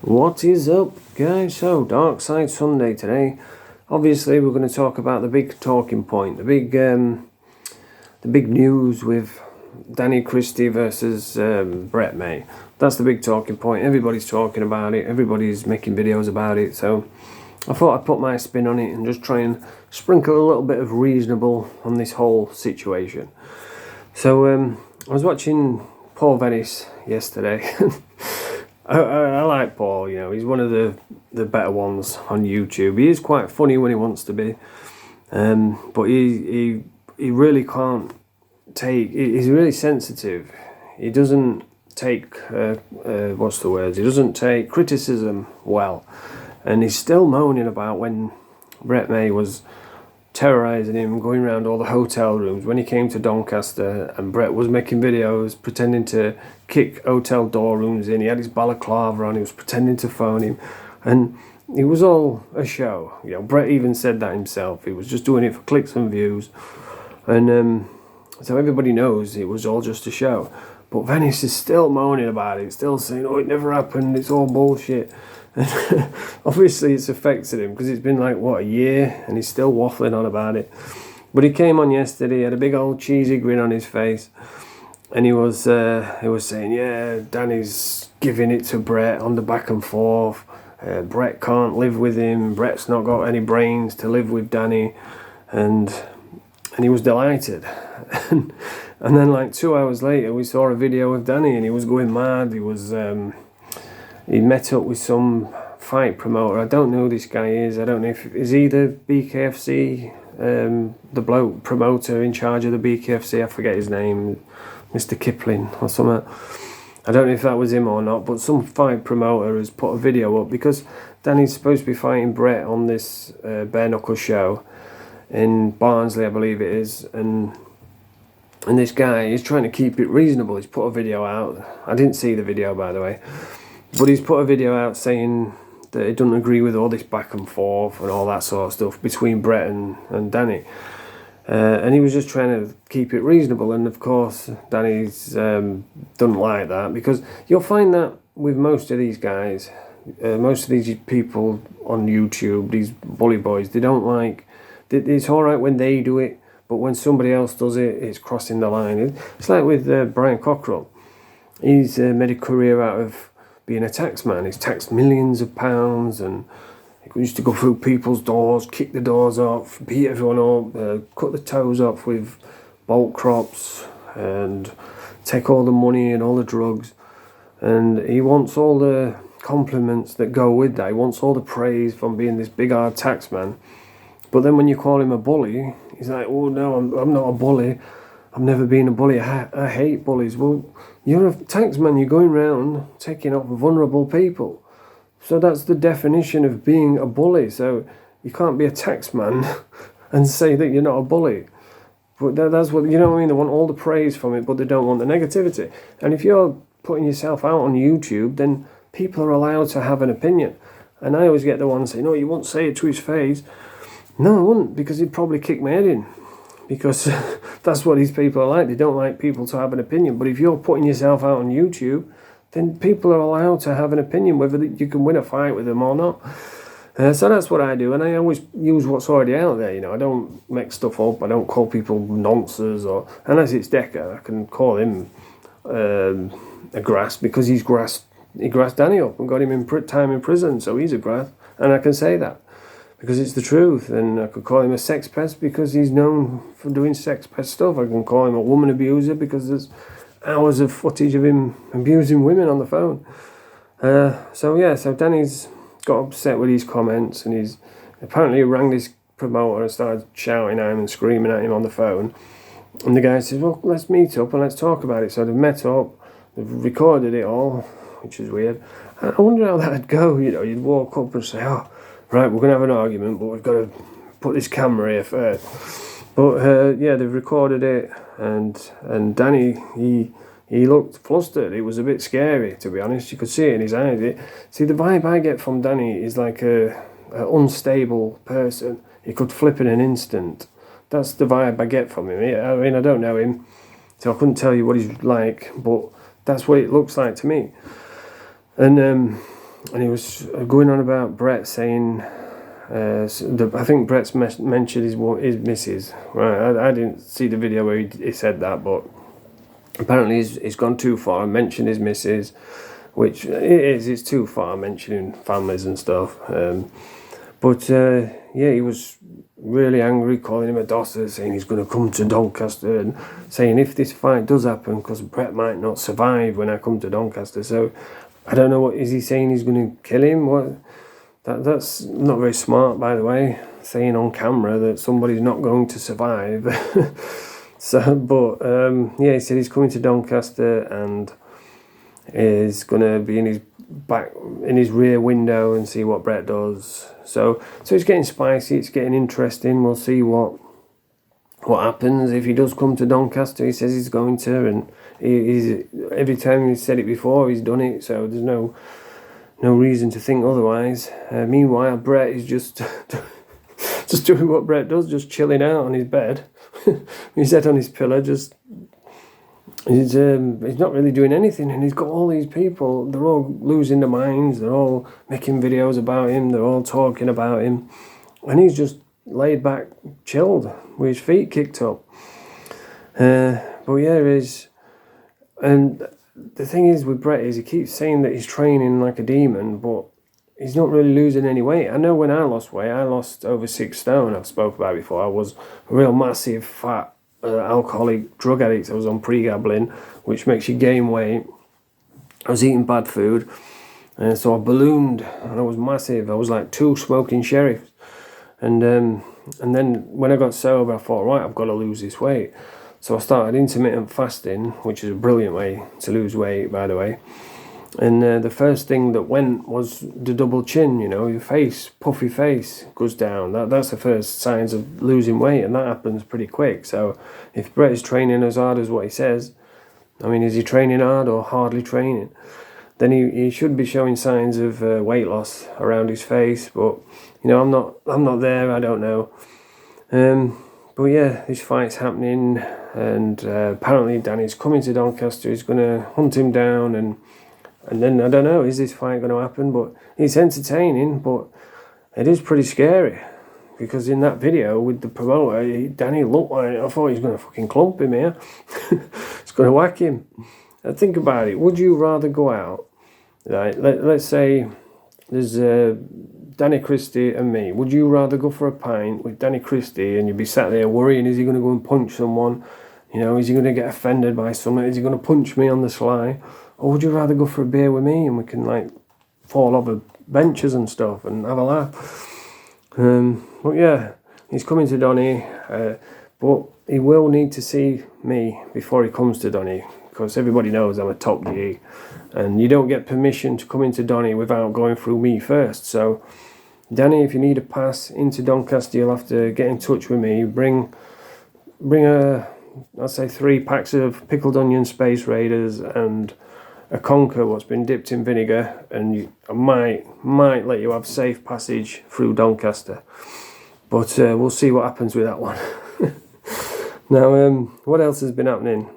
What is up, guys? So, Darkside Sunday today. Obviously, we're going to talk about the big talking point, the big news with Danny Christie versus Brett May. That's the big talking point. Everybody's talking about it. Everybody's making videos about it. So, I thought I'd put my spin on it and just try and sprinkle a little bit of reasonable on this whole situation. So, I was watching Paul Venice yesterday. I like Paul, you know, he's one of the better ones on YouTube. He is quite funny when he wants to be, but he really can't take, he's really sensitive. He doesn't take, what's the word, he doesn't take criticism well, and he's still moaning about when Brett May was terrorising him, going around all the hotel rooms when he came to Doncaster, and Brett was making videos pretending to kick hotel door rooms in. He had his balaclava on, he was pretending to phone him, and it was all a show. You know, Brett even said that himself. He was just doing it for clicks and views, and so everybody knows it was all just a show. But Venice is still moaning about it, still saying, oh, it never happened, it's all bullshit. And obviously it's affected him because it's been like, what, a year, and he's still waffling on about it. But he came on yesterday, he had a big old cheesy grin on his face, and he was saying, yeah, Danny's giving it to Brett on the back and forth. Brett can't live with him. Brett's not got any brains to live with Danny, and he was delighted. And then like 2 hours later, we saw a video of Danny, and he was going mad. He was he met up with some fight promoter. I don't know who this guy is. I don't know if is he the BKFC, the bloke promoter in charge of the BKFC. I forget his name, Mr. Kipling or something. I don't know if that was him or not, but some fight promoter has put a video up because Danny's supposed to be fighting Brett on this bare knuckle show in Barnsley, I believe it is, and this guy is trying to keep it reasonable. He's put a video out. I didn't see the video, by the way, but he's put a video out saying that he doesn't agree with all this back and forth and all that sort of stuff between Brett and Danny. And he was just trying to keep it reasonable. And of course, Danny's doesn't like that, because you'll find that with most of these guys, most of these people on YouTube, these bully boys, they don't like, it's all right when they do it, but when somebody else does it, it's crossing the line. It's like with Brian Cockrell. He's made a career out of being a taxman. He's taxed millions of pounds, and he used to go through people's doors, kick the doors off, beat everyone up, cut the toes off with bolt crops, and take all the money and all the drugs. And he wants all the compliments that go with that. He wants all the praise from being this big hard taxman. But then when you call him a bully, he's like, oh no, I'm not a bully. I've never been a bully. I hate bullies. Well, you're a taxman. You're going around taking off vulnerable people. So that's the definition of being a bully. So you can't be a taxman and say that you're not a bully. But that's what, you know what I mean? They want all the praise from it, but they don't want the negativity. And if you're putting yourself out on YouTube, then people are allowed to have an opinion. And I always get the ones saying, no, you won't say it to his face. No, I wouldn't, because he'd probably kick my head in. Because that's what these people are like. They don't like people to have an opinion. But if you're putting yourself out on YouTube, then people are allowed to have an opinion whether you can win a fight with them or not. So that's what I do, and I always use what's already out there. You know, I don't make stuff up. I don't call people nonces, or unless it's Decker, I can call him a grass, because he grassed Danny up and got him in time in prison, so he's a grass, and I can say that because it's the truth. And I could call him a sex pest because he's known for doing sex pest stuff. I can call him a woman abuser because there's hours of footage of him abusing women on the phone. So Danny's got upset with his comments, and he's apparently rang this promoter and started shouting at him and screaming at him on the phone. And the guy says, well, let's meet up and let's talk about it. So they've met up, they've recorded it all, which is weird. I wonder how that'd go. You know, you'd walk up and say, oh, right, we're going to have an argument, but we've got to put this camera here first. But yeah, they've recorded it, and Danny, he looked flustered. It was a bit scary, to be honest. You could see it in his eyes. See, the vibe I get from Danny is like a unstable person. He could flip in an instant. That's the vibe I get from him. I mean, I don't know him, so I couldn't tell you what he's like, but that's what it looks like to me. And and he was going on about Brett saying, I think Brett's mentioned his missus. Right, I didn't see the video where he said that, but apparently he's gone too far and mentioned his missus, which it's too far mentioning families and stuff. But yeah, he was really angry, calling him a dosser, saying he's going to come to Doncaster, and saying if this fight does happen, because Brett might not survive when I come to Doncaster. So I don't know, what is he saying? He's going to kill him? What? That's not very smart, by the way, saying on camera that somebody's not going to survive. So, but yeah, he said he's coming to Doncaster and is going to be in his rear window and see what Brett does. So it's getting spicy, it's getting interesting. We'll see what happens if he does come to Doncaster. He says he's going to, and he's every time he's said it before, he's done it. So there's no reason to think otherwise. Meanwhile, Brett is just doing what Brett does, just chilling out on his bed, his head on his pillow, just. He's not really doing anything, and he's got all these people. They're all losing their minds. They're all making videos about him. They're all talking about him, and he's just laid back, chilled, with his feet kicked up. But yeah, and the thing is with Brett is he keeps saying that he's training like a demon, but he's not really losing any weight. I know when I lost weight, I lost over 6 stone. I've spoke about it before. I was a real massive fat. Alcoholic drug addict. I was on pre-gambling, which makes you gain weight. I was eating bad food, and so I ballooned, and I was massive. I was like 2 smoking sheriffs, and then when I got sober, I thought, right, I've got to lose this weight. So I started intermittent fasting, which is a brilliant way to lose weight, by the way. And the first thing that went was the double chin, your face, puffy face goes down. That's the first signs of losing weight, and that happens pretty quick. So if Brett is training as hard as what he says, I mean, is he training hard or hardly training? Then he should be showing signs of weight loss around his face, but I'm not there. I don't know. But yeah, this fight's happening, and apparently Danny's coming to Doncaster. He's going to hunt him down, and then, I don't know, is this fight going to happen? But it's entertaining, but it is pretty scary. Because in that video with the promoter, Danny looked like, I thought he was going to fucking clump him here. He's going to whack him. Now think about it. Would you rather go out, right? Let's say there's Danny Christie and me. Would you rather go for a pint with Danny Christie and you'd be sat there worrying, is he going to go and punch someone? Is he going to get offended by someone? Is he going to punch me on the sly? Or would you rather go for a beer with me and we can fall over benches and stuff and have a laugh? But yeah, he's coming to Donny, but he will need to see me before he comes to Donny, because everybody knows I'm a top GE, and you don't get permission to come into Donny without going through me first. So Danny, if you need a pass into Doncaster, you'll have to get in touch with me. Bring I'd say 3 packs of pickled onion Space Raiders and a conker what's been dipped in vinegar, and I might let you have safe passage through Doncaster, but we'll see what happens with that one. Now, what else has been happening?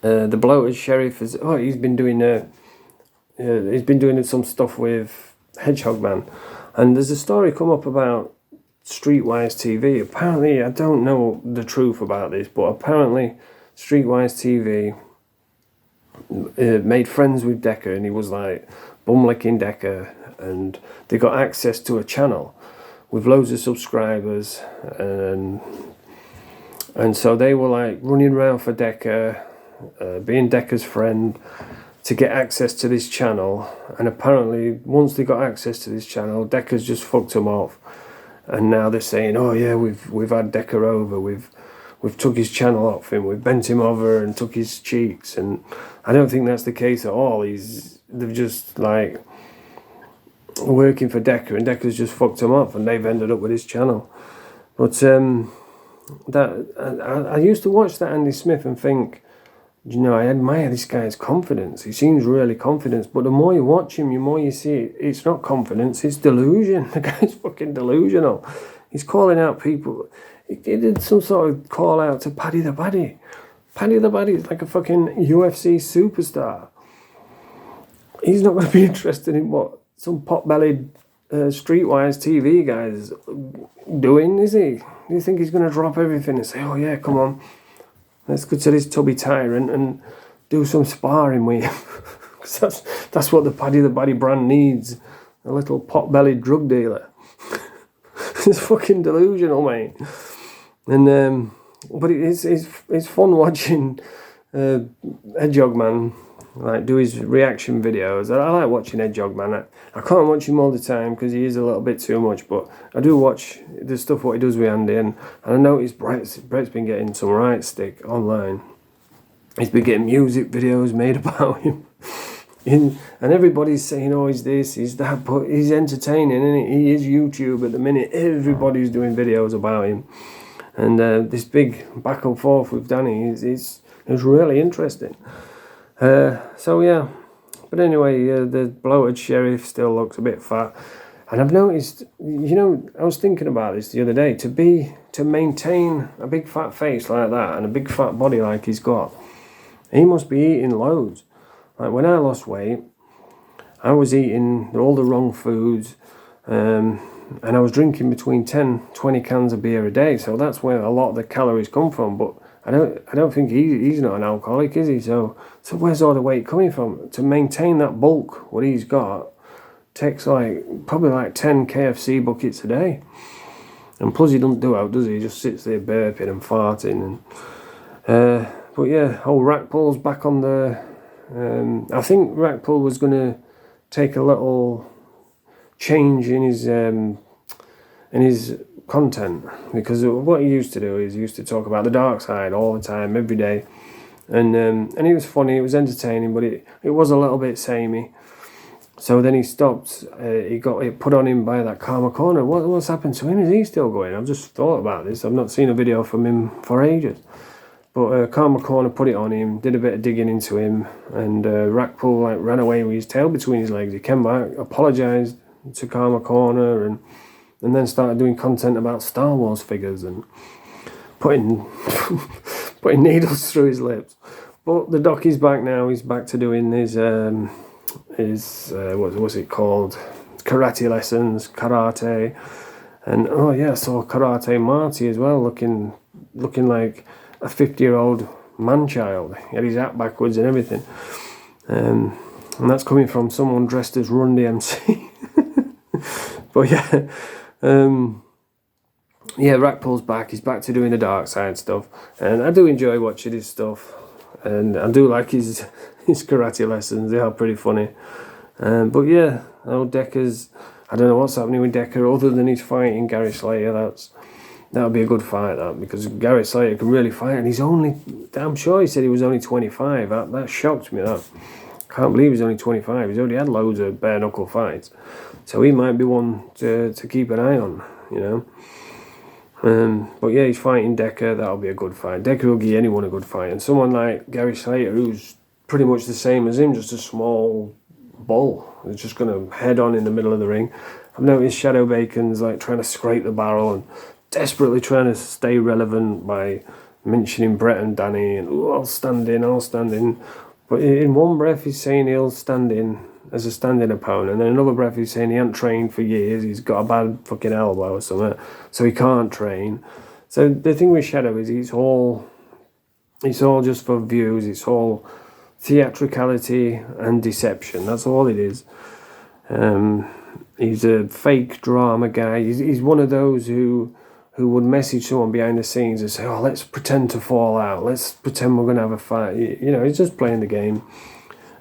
The bloated sheriff he's been doing some stuff with Hedgehog Man, and there's a story come up about Streetwise TV. Apparently, I don't know the truth about this, but apparently Streetwise TV made friends with Decker, and he was like bum-licking Decker, and they got access to a channel with loads of subscribers, and so they were like running around for Decker, being Decker's friend, to get access to this channel. And apparently once they got access to this channel, Decker's just fucked them off, and now they're saying, oh yeah, we've had Decker over, we've took his channel off him, we've bent him over and took his cheeks. And I don't think that's the case at all. They've just like working for Decker, and Decker's just fucked him off, and they've ended up with his channel. But I used to watch that Andy Smith and think, I admire this guy's confidence. He seems really confident, but the more you watch him, the more you see it's not confidence, it's delusion. The guy's fucking delusional. He's calling out people. He did some sort of call out to Paddy the Baddy. Paddy the Baddy is like a fucking UFC superstar. he's not going to be interested in what some pot-bellied streetwise TV guy's doing, is he? Do you think he's going to drop everything and say, oh yeah, come on, let's go to this tubby tyrant and do some sparring with him? Because that's what the Paddy the Baddy brand needs, a little pot-bellied drug dealer. It's fucking delusional, mate. And but it's fun watching Hedgehog Man like do his reaction videos. I like watching Hedgehog Man. I can't watch him all the time because he is a little bit too much, but I do watch the stuff what he does with Andy, and I noticed Brett's been getting some right stick online. He's been getting music videos made about him. And everybody's saying, oh, he's this, he's that, but he's entertaining, isn't he? He is YouTube at the minute. Everybody's doing videos about him. And this big back and forth with Danny is really interesting. So yeah, but anyway, the bloated sheriff still looks a bit fat. And I've noticed, you know, I was thinking about this the other day, to maintain a big fat face like that and a big fat body like he's got, he must be eating loads. Like when I lost weight, I was eating all the wrong foods, and I was drinking between 10-20 cans of beer a day. So that's where a lot of the calories come from. But I don't think he's not an alcoholic, is he? So where's all the weight coming from? To maintain that bulk, what he's got, takes probably like 10 KFC buckets a day. And plus he doesn't do out, does he? He just sits there burping and farting. And but yeah, old Rackpool's back on the... I think Rackpool was going to take a little change in his content, because what he used to do is he used to talk about the dark side all the time, every day, and it was funny, it was entertaining, but it was a little bit samey. So then he stopped. He got it put on him by that Karma Corner. What's happened to him? Is he still going? I've just thought about this. I've not seen a video from him for ages. But Karma Corner put it on him, did a bit of digging into him, and Rackpool ran away with his tail between his legs. He came back, apologised to Karma Corner, and then started doing content about Star Wars figures and putting needles through his lips. But the doc back now. He's back to doing his what's it called? Karate lessons, karate, and oh yeah, I saw Karate Marty as well, looking like a 50-year-old man-child. He had his hat backwards and everything. And that's coming from someone dressed as Run DMC. But yeah, Rackpool's back. He's back to doing the dark side stuff. And I do enjoy watching his stuff. And I do like his karate lessons. They are pretty funny. But yeah, old Decker's... I don't know what's happening with Decker other than he's fighting Gary Slater. That would be a good fight, that, because Gary Slater can really fight, and I'm sure he said he was only 25. That shocked me, that. I can't believe he's only 25. He's already had loads of bare-knuckle fights. So he might be one to keep an eye on, you know. But yeah, he's fighting Decker. That'll be a good fight. Decker will give anyone a good fight. And someone like Gary Slater, who's pretty much the same as him, just a small bull, who's just going to head on in the middle of the ring. I've noticed Shadow Bacon's trying to scrape the barrel and desperately trying to stay relevant by mentioning Brett and Danny and I'll stand in. But in one breath he's saying he'll stand in as a standing opponent, and then another breath he's saying he hasn't trained for years, he's got a bad fucking elbow or something, so he can't train. So the thing with Shadow is it's all just for views, it's all theatricality and deception, that's all it is. He's a fake drama guy. He's one of those who would message someone behind the scenes and say, oh, let's pretend to fall out. Let's pretend we're going to have a fight. You know, he's just playing the game.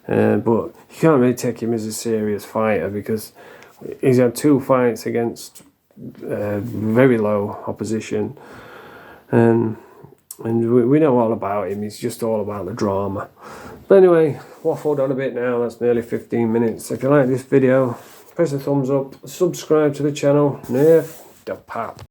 But you can't really take him as a serious fighter because he's had 2 fights against very low opposition. And we know all about him. He's just all about the drama. But anyway, waffled on a bit now. That's nearly 15 minutes. If you like this video, press a thumbs up, subscribe to the channel. Nerf the pap.